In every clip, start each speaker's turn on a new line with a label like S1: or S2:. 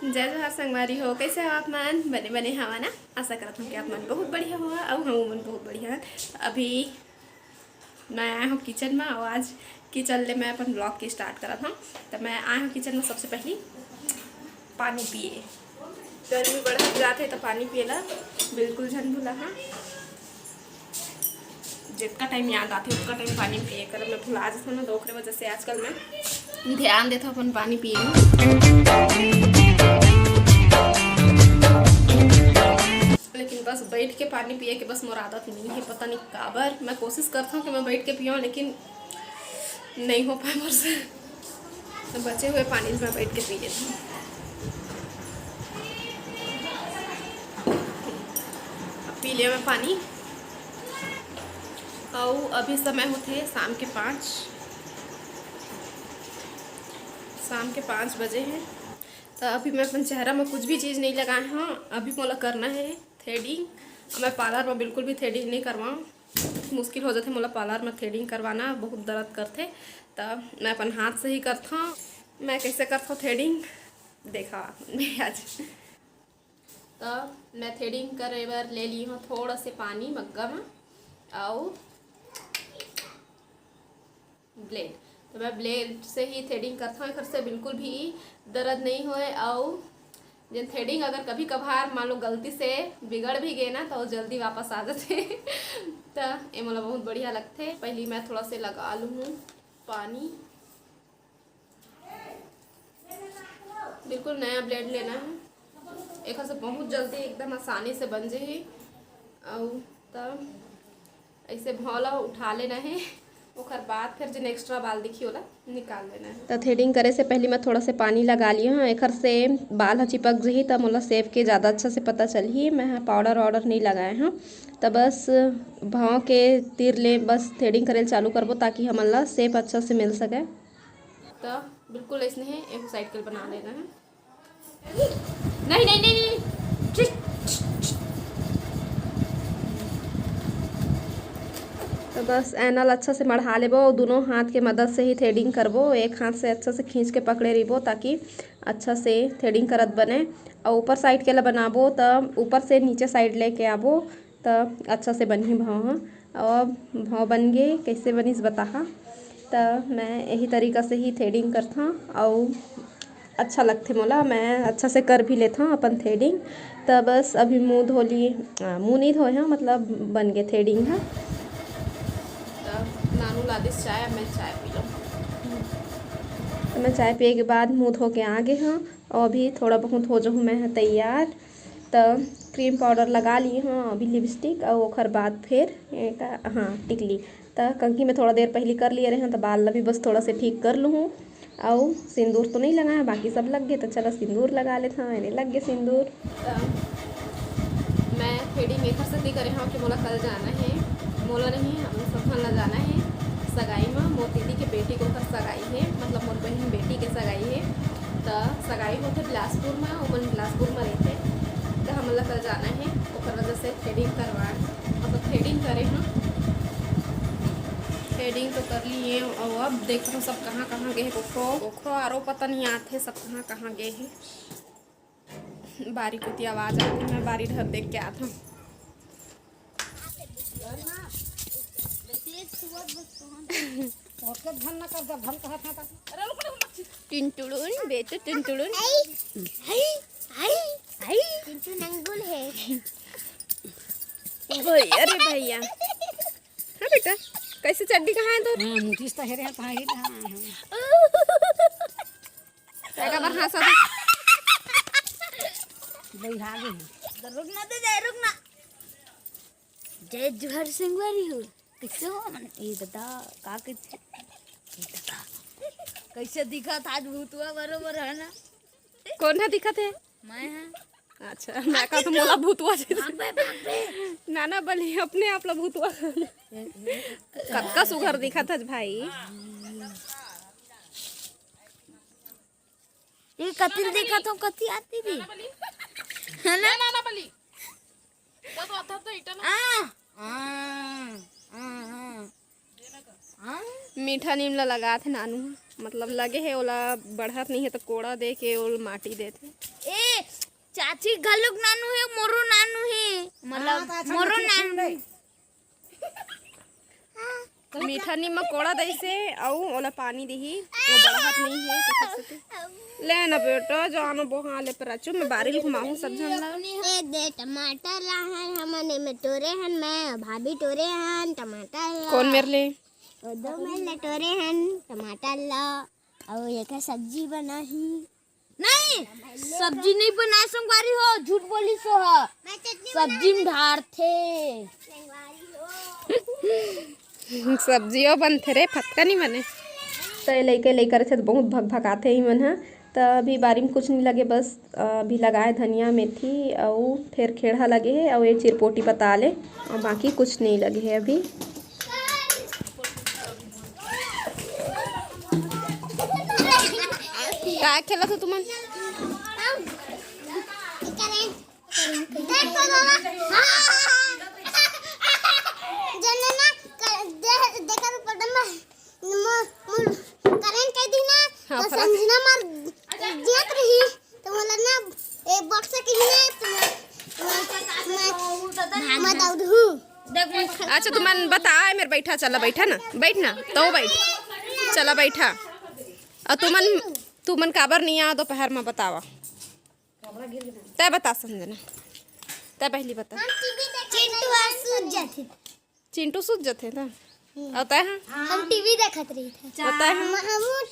S1: जय जोहार संगवारी हो, कैसे हो आप मन? बने बने हवा ना। आशा करता हूँ कि आप मन बहुत बढ़िया हुआ और हम मन बहुत बढ़िया है। अभी मैं आया हूँ किचन में और आज किचन ले मैं अपन ब्लॉग की स्टार्ट करा था। तो मैं आया हूँ किचन में सबसे पहले पानी पिए। गर्मी बढ़ा जाते तो पानी पिएला बिल्कुल झन भूला। हाँ, जितना टाइम याद आती है उतना टाइम पानी पिए कर मैं भुला जाता हूँ ना, तो वजह से आजकल मैं ध्यान देता हूँ अपन पानी पिए। लेकिन बस बैठ के पानी पिए के बस मोर आदत नहीं है, पता नहीं काबर। मैं कोशिश करता हूँ कि मैं बैठ के पियूँ लेकिन नहीं हो पाए मुझसे। तो बचे हुए पानी में बैठ के पी लेती हूँ। पी लिया मैं पानी और अभी समय होते हैं शाम के 5 बजे हैं। तो अभी मैं अपन चेहरा में कुछ भी चीज़ नहीं लगाए हूँ। अभी मोला करना है थ्रेडिंग। मैं पार्लर में बिल्कुल भी थ्रेडिंग नहीं करवाऊँ, मुश्किल हो जाते मोला पार्लर में थ्रेडिंग करवाना, बहुत दर्द करते। तो मैं अपन हाथ से ही करता हूँ। मैं कैसे करता हूँ थ्रेडिंग देखा आज। तो मैं थ्रेडिंग करे बार ले ली हूँ थोड़ा से पानी मग्गा में और ब्लेड। तो मैं ब्लेड से ही थ्रेडिंग करता हूँ, घर से बिल्कुल भी दर्द नहीं होए। और जब थ्रेडिंग अगर कभी कभार मान लो गलती से बिगड़ भी गए ना तो जल्दी वापस आ जाते। तो ये मतलब बहुत बढ़िया लगते। पहले मैं थोड़ा से लगा लूँ पानी। बिल्कुल नया ब्लेड लेना है, एक से बहुत जल्दी एकदम आसानी से बन जाए। और तब ऐसे भौला उठा लेना है, ओकर बाद फिर जिन एक्स्ट्रा बाल दिखी होला निकाल लेना है। तो थ्रेडिंग करे से पहले मैं थोड़ा से पानी लगा लिया हूँ, एक से बाल ह चिपक जही तब मोला सेफ के ज़्यादा अच्छा से पता चली। मैं पाउडर वाउडर नहीं लगाए हूँ। तो बस भाव के तीर ले बस थ्रेडिंग करे चालू करबो ताकि हमन ला सेफ अच्छा से मिल सके। तो बिल्कुल ऐसे है, एक साइड के बना लेना है। नहीं नहीं नहीं, नहीं। तो बस एनल अच्छा से मढ़ा लेबो, दोनों हाथ के मदद से ही थ्रेडिंग करबो। एक हाथ से अच्छा से खींच के पकड़े रहिबो ताकि अच्छा से थ्रेडिंग करत बने। और ऊपर साइड के ला बनाबो तो ऊपर से नीचे साइड लेके आबो तो अच्छा से बनी भाव। और भाव बन गए कैसे बनीस बताहा। तो मैं यही तरीका से ही थ्रेडिंग करता और अच्छा लगते मोला। मैं अच्छा से कर भी लेता हूँ अपन थ्रेडिंग। तो बस अभी मुँह धो लिए, मुँह नहीं धोए हैं मतलब बन गए थ्रेडिंग है। नानू लादिस चाय, मैं चाय पी लूँ। तो मैं चाय पिए के बाद मुँह धो के आ गए हूँ और अभी थोड़ा बहुत हो जाऊँ मैं तैयार। तो क्रीम पाउडर लगा ली हूँ, अभी लिपस्टिक और ओखर बाद फिर हाँ टिकली। तो कंघी में थोड़ा देर पहले कर लिए रहे हैं तो बाल भी बस थोड़ा से ठीक कर लूँ। और सिंदूर तो नहीं लगाया, बाकी सब लग गए। तो चलो सिंदूर लगा लेते हैं, इन्हें लग गए सिंदूर। मैं थ्रेडिंग एक से करे हाँ कि मोला कल जाना है, मोला नहीं हम सब ला जाना है सगाई में। मोर दीदी के बेटी को सगाई है, मतलब मोर बहन बेटी के सगाई है। तो सगाई होते बिलासपुर में, वो बिलासपुर में रहते। तो हम लोग कल जाना है, और वजह से थ्रेडिंग करवा मतलब थ्रेडिंग करे हैं। थ्रेडिंग तो कर लिए और अब देख रहे हो सब कहाँ कहाँ गए। ओखरो आरो पता नहीं आते सब कहाँ कहाँ गए हैं। बारी कुती आवाज़ आती, मैं बारी ढर देख के आता हूँ। टिंटुड़ुन बेटू टिंटुड़ुन नंगुल है। अरे भैया हाँ बेटा कैसे चड्डी कहाँ है तो मुठीस तो हेरे कहाँ ही का बार हंसा
S2: रुकना जय जोहर संगवारी हो, कैसे हो मन? ये बता का कैसे दिखा था आज भूतवा बरोबर है ना?
S1: कौन है दिखा थे?
S2: मैं है।
S1: अच्छा मैं कहा तो मोला भूतवा
S2: भाग बे।
S1: नाना बली अपने आप ला भूतवा कत्का सुघर दिखा था भाई।
S2: ये कतिल देखा तो कति आती थी है ना?
S1: नाना बली तो आता तो इटा ना मीठा नीम ला लगा थे नानू, मतलब लगे है ओला बढ़त नहीं है तो कोड़ा दे के ओल माटी देते।
S2: ए चाची घलुक नानू है, मोरो नानू है, मतलब मोरो नानू
S1: मीठा नीम में कोड़ा दैसे और ओला पानी दही, वो बढ़त नहीं है तो कैसे ले ना बेटा जानो बोहा ले पराचू मैं बारिल घुमाऊं सब जन ला।
S3: ए दे टमाटर ला है हमने में टोरे हन, मैं भाभी टोरे हन टमाटर ला।
S1: कौन मेरे ले
S3: ओ दो में ले टोरे हन टमाटर ला और ये का सब्जी बना ही।
S2: नहीं सब्जी नहीं बना संगवारी हो, झूठ बोली सो हो, सब्जी में ढार थे
S1: सब्जियों बनते रे फटका नहीं बने तो लैके लेकर थे तो बहुत भग भगाते ही मन है। तो अभी बारी में कुछ नहीं लगे, बस अभी लगाए धनिया मेथी और फिर खेड़ा लगे है और ये चिरपोटी बता ले और बाकी कुछ नहीं लगे है अभी। क्या खेला था तुम?
S3: संजना मार जियत रही तो बोला ना ए बॉक्स के ही मैं दौड़ हूं।
S1: अच्छा तुमन बता मेरे बैठा, चला बैठा ना, बैठ ना तो बैठ, चला बैठा। और तुमन काबर नहीं आ दोपहर में बतावा, तय बता संजना, तय पहली बता। चिंटू सूझ जाते ना और तय
S3: हम टीवी देखत रही थे,
S1: बता
S3: हम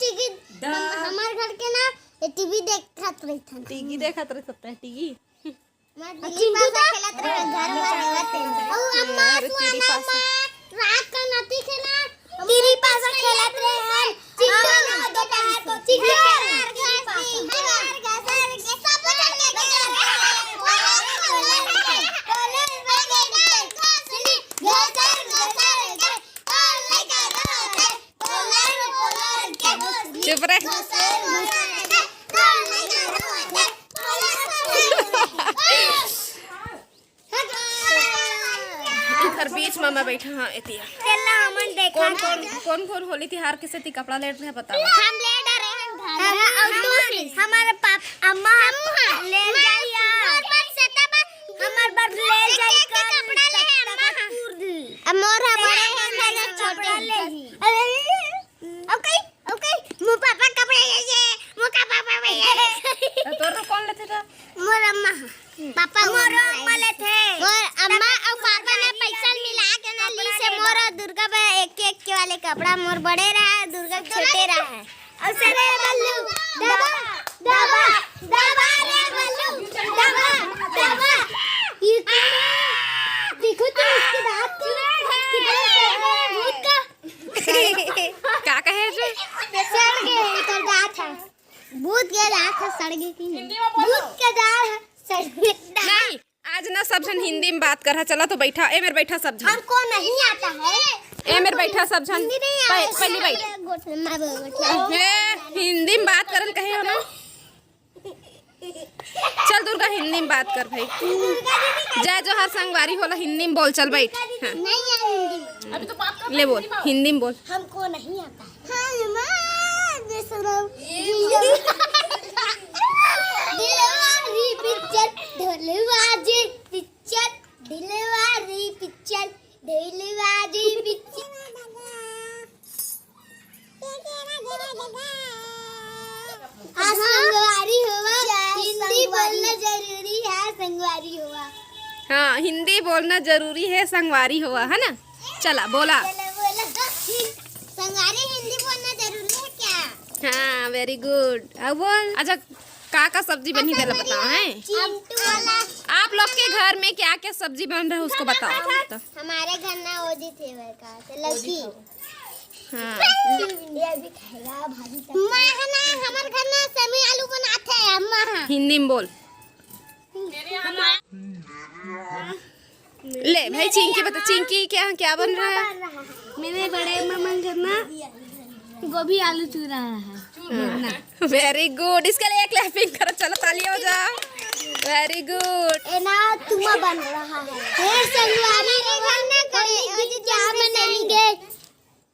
S3: टीवी हमारे घर के ना टीवी देखत रही थे।
S1: टीवी देखत रहे सकता है टीवी
S3: चिंटू तो खेलत रहे घर में रहते और अम्मा सुना रात का नाती खेला तेरी पास खेलत रहे हैं। चिंटू ना दोपहर को चिंटू
S1: चुप रह। इधर बीच में मैं बैठा हाँ एतिया। कौन होली तिहार के सेती कपड़ा ले रहे बताओ।
S3: हम ले डरे हैं हमारे पापा अम्मा ले जाइए हमार बार ले जाइए कपड़ा ले अम्मा मोर हमारे हैं कपड़ा ले ओके ओके मु पापा कपड़े ले मु का पापा ले
S1: तोर कौन लेते था?
S3: मोर अम्मा पापा मोर अम्मा ले थे मोर अम्मा और पापा ने पैसा मिला के ना ली से मोर दुर्गा बा एक के वाले कपड़ा मोर बड़े रहा दुर्गा छोटे रहा और सरे बल्लू दबा दबा दबा रे बल्लू दबा दबा ये देखो तो इसके दांत कितना भूत का
S1: क्या कहे जो
S3: सड़ गए तो दांत है भूत के दांत है सड़ गए की भूत के दांत है सड़ गए
S1: नहीं आज ना सब जन हिंदी में बात कर रहा, चला तो बैठा ए मेरे बैठा सब जन
S3: हमको नहीं आता है
S1: ए मेरे बैठा सब जन पहली बैठ हिंदी में बात करन कहे हो ना। चल दुर्गा हिंदी में बात कर भाई, जय जो हर संगवारी होला हिंदी में बोल, चल बैठ। हाँ।
S3: नहीं आता हिंदी
S1: अभी तो बात कर ले बोल हिंदी में बोल।
S3: हमको नहीं आता हाँ मां बेसरम दिलवारी पिक्चर ढोलवाजी पिक्चर दिलवारी पिक्चर दिलवारी पिक्चर संगवारी हुआ हिंदी बोलना जरूरी है संगवारी हुआ।
S1: हाँ हिंदी बोलना जरूरी है संगवारी हुआ है ना। चला बोला
S3: संगवारी हिंदी बोलना जरूरी है क्या?
S1: हाँ वेरी गुड। अब बोल अच्छा का सब्जी बनी तेरा बताओ है। आप लोग के घर में क्या क्या सब्जी बन रहा है उसको बताओ तो।
S3: हमारे घर ना ओदी थे का लौकी
S1: हाँ
S3: ये भी खाएगा भाजी मां है ना हमारे घर में सेमी आलू बनाते हैं अम्मा।
S1: हिंदी में बोल ले भाई। चिंकी बता चिंकी क्या क्या बन रहा है?
S2: मेरे बड़े मामा घर ना गोभी आलू चूरा है।
S1: वेरी गुड, इसके लिए क्लैपिंग करो, चलो तालियां बजाओ। Very good.
S3: ए ना तुम बन रहा है ये संगवारी घर ना करे क्या बनाएंगे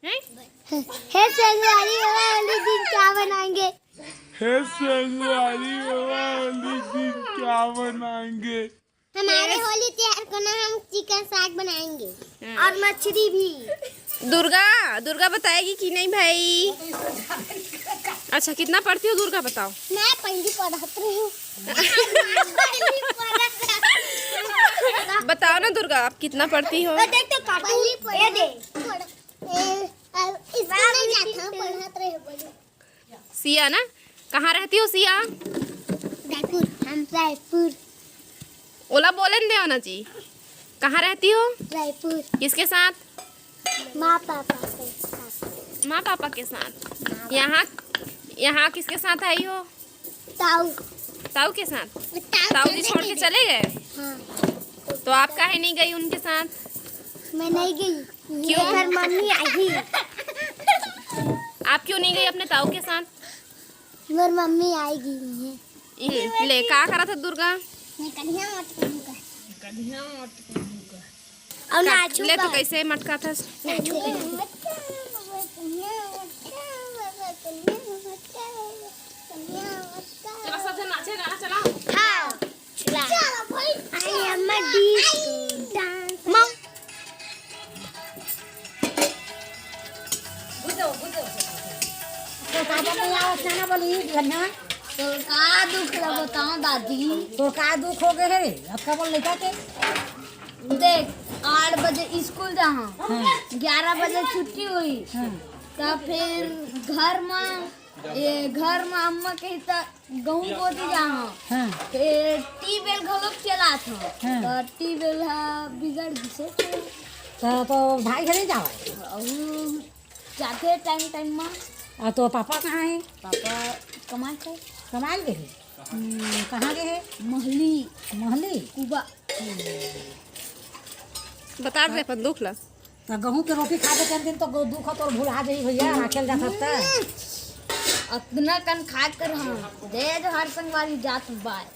S1: हैं?
S3: हे संगवारी बाबा होली दिन क्या बनाएंगे?
S4: हे संगवारी बाबा होली दिन क्या बनाएंगे?
S3: हमारे होली त्योहार को ना हम चिकन साग बनाएंगे और मछली भी।
S1: दुर्गा बताएगी कि नहीं भाई? अच्छा कितना पढ़ती हो दुर्गा बताओ।
S3: मैं पहली पढ़त रही हूँ।
S1: बताओ ना दुर्गा आप कितना पढ़ती हो?
S3: देख तो काटून ये दे। इसमें नहीं जाता हूँ, पढ़त रही हूँ।
S1: सिया ना, कहाँ रहती हो सिया?
S3: रायपुर, हम रायपुर।
S1: ओला बोले न देवाना जी, कहाँ रहती हो?
S3: रायपुर।
S1: किसके साथ?
S3: माँ पापा के साथ।
S1: माँ पापा के साथ। यहाँ किसके साथ आई हो?
S3: ताऊ।
S1: ताऊ के साथ। ताऊ जी छोड़ के चले गए?
S3: हाँ।
S1: तो आप काहे नहीं गई उनके साथ?
S3: मैं नहीं गई।
S1: क्यों?
S3: घर मम्मी आई।
S1: आप क्यों नहीं गई अपने ताऊ के साथ?
S3: मेरी मम्मी आएगी।
S1: ले का करा था दुर्गा?
S3: मैं कन्हैया मत कहूँगा। और नाचूंगा।
S1: ले तो कैसे मटका था? चलो सब जन नाचे, गाना चलाओ।
S3: हाँ। चलो भाई। I am a disco dance. मम।
S2: तो का दुख लगा बताओ दादी।
S5: तो का दुख हो गए रे? अब का बोल लड़का के
S2: देख 8 बजे स्कूल जहाँ 11 बजे छुट्टी हुई तब फिर घर में अम्मा के गहूँ बोती जहाँ फिर ट्यूबवेल घलोक चला था तो ट्यूबवेल बिगड़ गई
S5: तो भाई घरे जाओ
S2: जाते टाइम में।
S5: और तो पापा कहाँ है?
S2: पापा कमाल थे
S5: कमाल गए? कहाँ गए है? महली
S2: कुबा।
S1: बता दे अपन दुख ला।
S5: तो गेहूँ के रोटी खा के दिन तो दुख तो भूला जाई भैया राखेल जा सकता।
S2: अतना कन खा कर हम दे जो हर संगवारी जात बाय।